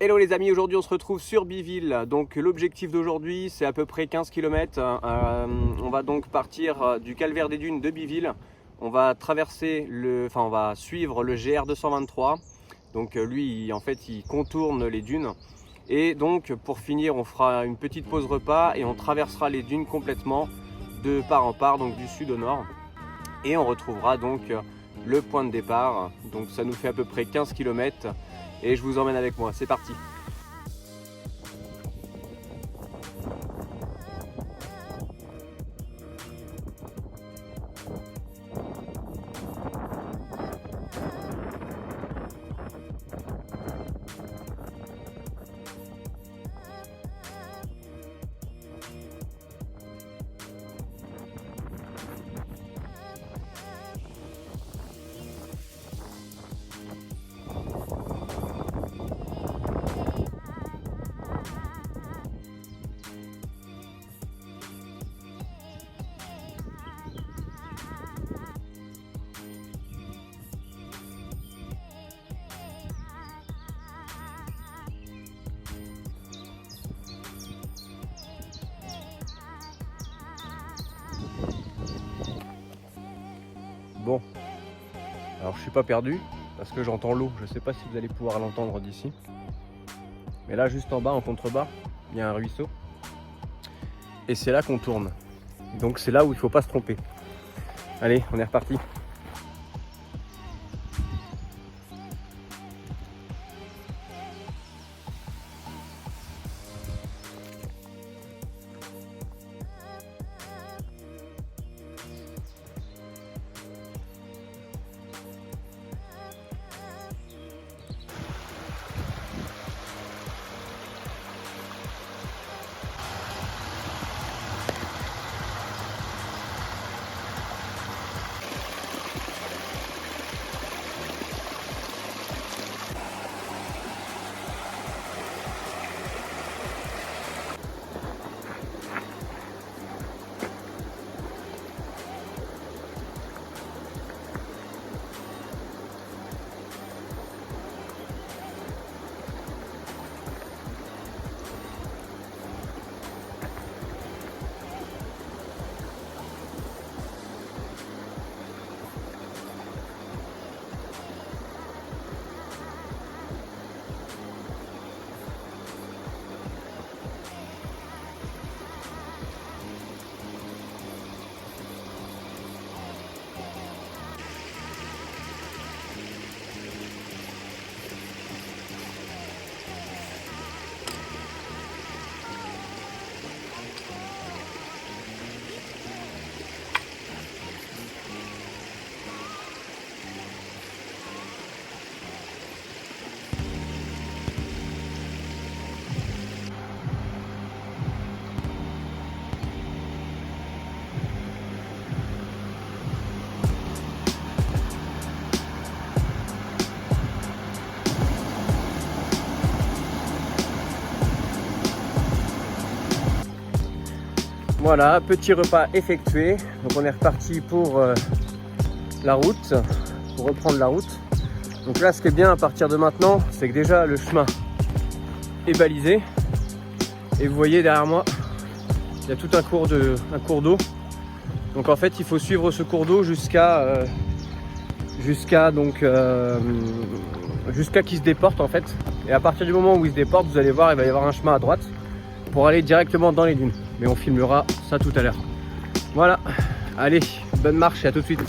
Hello les amis, aujourd'hui on se retrouve sur Biville. Donc l'objectif d'aujourd'hui c'est à peu près 15 km. On va donc partir du calvaire des dunes de Biville. On va traverser on va suivre le GR 223. Donc lui en fait il contourne les dunes. Et donc pour finir on fera une petite pause repas et on traversera les dunes complètement de part en part, donc du sud au nord. Et on retrouvera donc le point de départ. Donc ça nous fait à peu près 15 km. Et je vous emmène avec moi, c'est parti. Bon, alors je suis pas perdu parce que j'entends l'eau. Je sais pas si vous allez pouvoir l'entendre d'ici. Mais là, juste en bas, en contrebas, il y a un ruisseau. Et c'est là qu'on tourne. Donc c'est là où il faut pas se tromper. Allez, on est reparti. Voilà, petit repas effectué. Donc on est reparti pour la route, pour reprendre la route. Donc là, ce qui est bien à partir de maintenant, c'est que déjà le chemin est balisé. Et vous voyez derrière moi, il y a tout un cours d'eau. Donc en fait, il faut suivre ce cours d'eau jusqu'à qu'il se déporte en fait. Et à partir du moment où il se déporte, vous allez voir, il va y avoir un chemin à droite pour aller directement dans les dunes. Mais on filmera ça tout à l'heure. Voilà, allez, bonne marche et à tout de suite.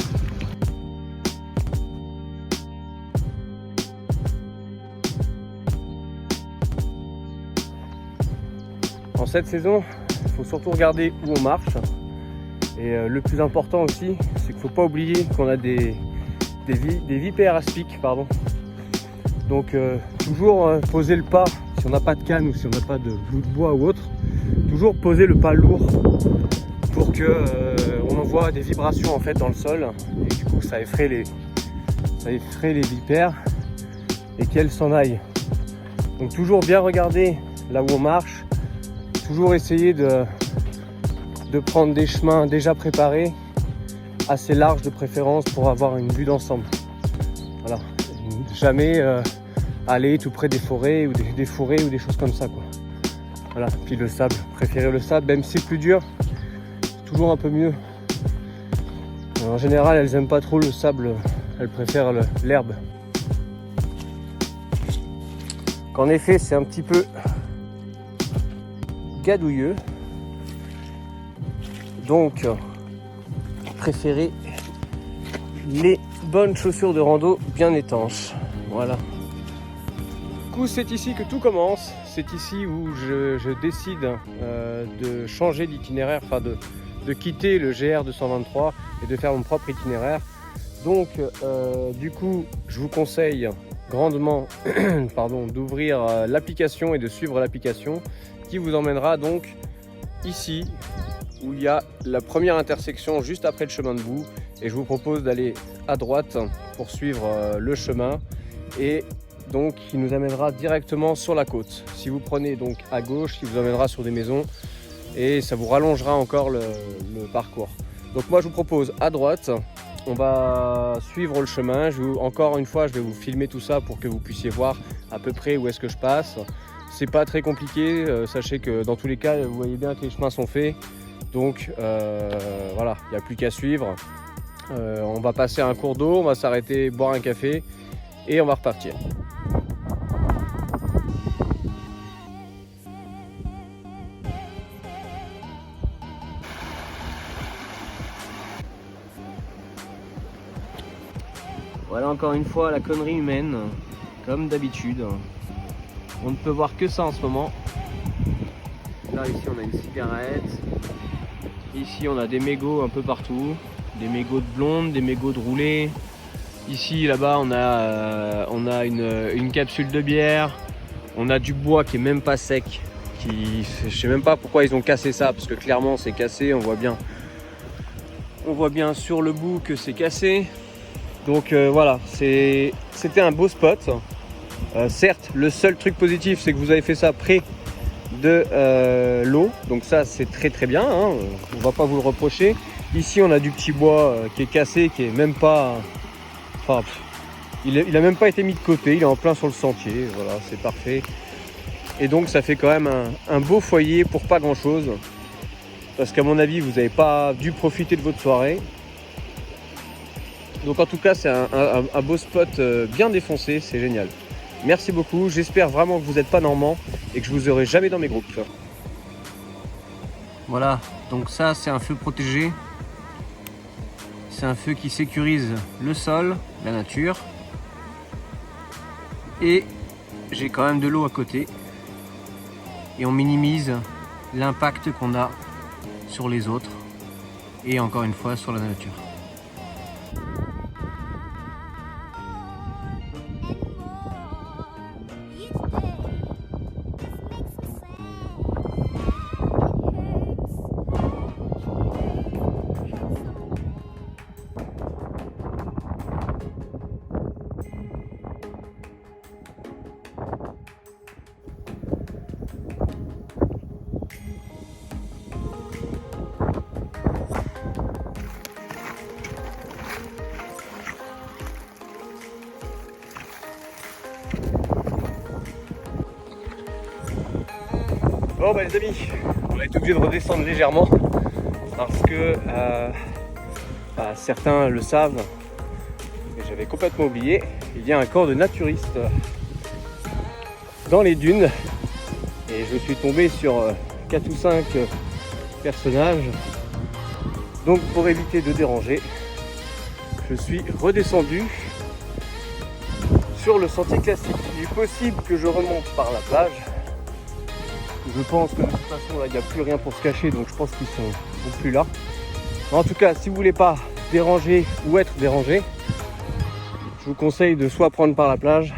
En cette saison, il faut surtout regarder où on marche. Et le plus important aussi, c'est qu'il ne faut pas oublier qu'on a des vipères à pic, pardon. Donc toujours poser le pas, si on n'a pas de canne ou si on n'a pas de bout de bois ou autre, toujours poser le pas lourd pour que on envoie des vibrations en fait dans le sol et du coup ça effraie les vipères et qu'elles s'en aillent. Donc toujours bien regarder là où on marche, toujours essayer de prendre des chemins déjà préparés, assez larges de préférence pour avoir une vue d'ensemble. Voilà, jamais aller tout près des forêts ou des forêts ou des choses comme ça, quoi. Voilà, puis le sable, préférez le sable, même si c'est plus dur, c'est toujours un peu mieux. En général, elles n'aiment pas trop le sable, elles préfèrent l'herbe. En effet, c'est un petit peu gadouilleux. Donc, préférez les bonnes chaussures de rando bien étanches. Voilà. Du coup, c'est ici que tout commence. C'est ici où je décide de changer d'itinéraire, enfin de quitter le GR 223 et de faire mon propre itinéraire. Donc, du coup, je vous conseille grandement d'ouvrir l'application et de suivre l'application qui vous emmènera donc ici où il y a la première intersection juste après le chemin de boue, et je vous propose d'aller à droite pour suivre le chemin et donc qui nous amènera directement sur la côte. Si vous prenez donc à gauche, qui vous amènera sur des maisons et ça vous rallongera encore le parcours. Donc moi je vous propose à droite. On va suivre le chemin. Encore une fois, je vais vous filmer tout ça pour que vous puissiez voir à peu près où est-ce que je passe. C'est pas très compliqué. Sachez que dans tous les cas, vous voyez bien que les chemins sont faits. Donc voilà, il n'y a plus qu'à suivre. On va passer à un cours d'eau, on va s'arrêter, boire un café et on va repartir. Voilà encore une fois la connerie humaine, comme d'habitude. On ne peut voir que ça en ce moment. Là ici on a une cigarette. Ici on a des mégots un peu partout. Des mégots de blonde, des mégots de roulé. Ici là-bas on a une capsule de bière. On a du bois qui est même pas sec. Je sais même pas pourquoi ils ont cassé ça, parce que clairement c'est cassé, on voit bien sur le bout que c'est cassé. Donc voilà, c'était un beau spot. Certes, le seul truc positif, c'est que vous avez fait ça près de l'eau. Donc ça, c'est très très bien, hein. On va pas vous le reprocher. Ici, on a du petit bois qui est cassé, qui est même pas... Enfin, il a même pas été mis de côté, il est en plein sur le sentier. Voilà, c'est parfait. Et donc, ça fait quand même un beau foyer pour pas grand-chose. Parce qu'à mon avis, vous n'avez pas dû profiter de votre soirée. Donc en tout cas, c'est un beau spot bien défoncé, c'est génial. Merci beaucoup, j'espère vraiment que vous n'êtes pas normand et que je vous aurai jamais dans mes groupes. Voilà, donc ça c'est un feu protégé. C'est un feu qui sécurise le sol, la nature. Et j'ai quand même de l'eau à côté. Et on minimise l'impact qu'on a sur les autres. Et encore une fois sur la nature. Bon bah les amis, on va être obligé de redescendre légèrement parce que certains le savent, mais j'avais complètement oublié, il y a un camp de naturistes dans les dunes et je suis tombé sur 4 ou 5 personnages. Donc pour éviter de déranger, je suis redescendu sur le sentier classique. Il est possible que je remonte par la plage. Je pense que de toute façon là il n'y a plus rien pour se cacher, donc je pense qu'ils sont plus là. En tout cas, si vous voulez pas déranger ou être dérangé, je vous conseille de soit prendre par la plage,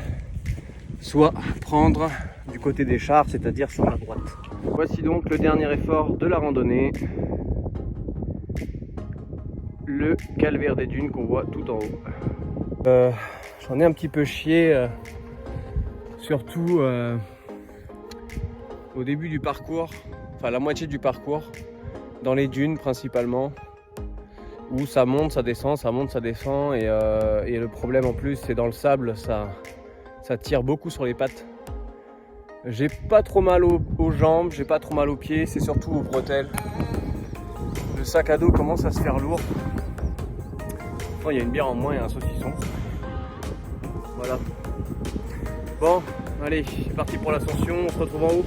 soit prendre du côté des chars, c'est-à-dire sur la droite. Voici donc le dernier effort de la randonnée, le calvaire des dunes qu'on voit tout en haut. J'en ai un petit peu chié, surtout au début du parcours, enfin la moitié du parcours, dans les dunes principalement, où ça monte, ça descend, ça monte, ça descend, et le problème en plus c'est dans le sable, ça ça tire beaucoup sur les pattes. J'ai pas trop mal aux jambes, j'ai pas trop mal aux pieds, c'est surtout aux bretelles. Le sac à dos commence à se faire lourd. Enfin, il y a une bière en moins et un saucisson. Voilà. Bon, allez, c'est parti pour l'ascension, on se retrouve en haut.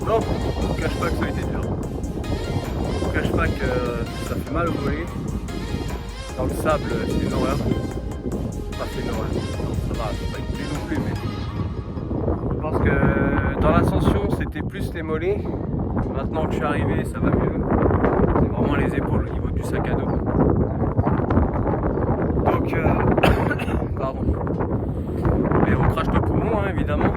Non, je ne cache pas que ça a été dur. Je ne cache pas que ça fait mal au mollet. Dans le sable, c'est une horreur. Enfin, c'est une horreur. Non, ça va, c'est pas une pluie non plus, mais je pense que dans l'ascension, c'était plus les mollets. Maintenant que je suis arrivé, ça va mieux. C'est vraiment les épaules au niveau du sac à dos. Donc, pardon. Mais on crache le poumon, hein, évidemment.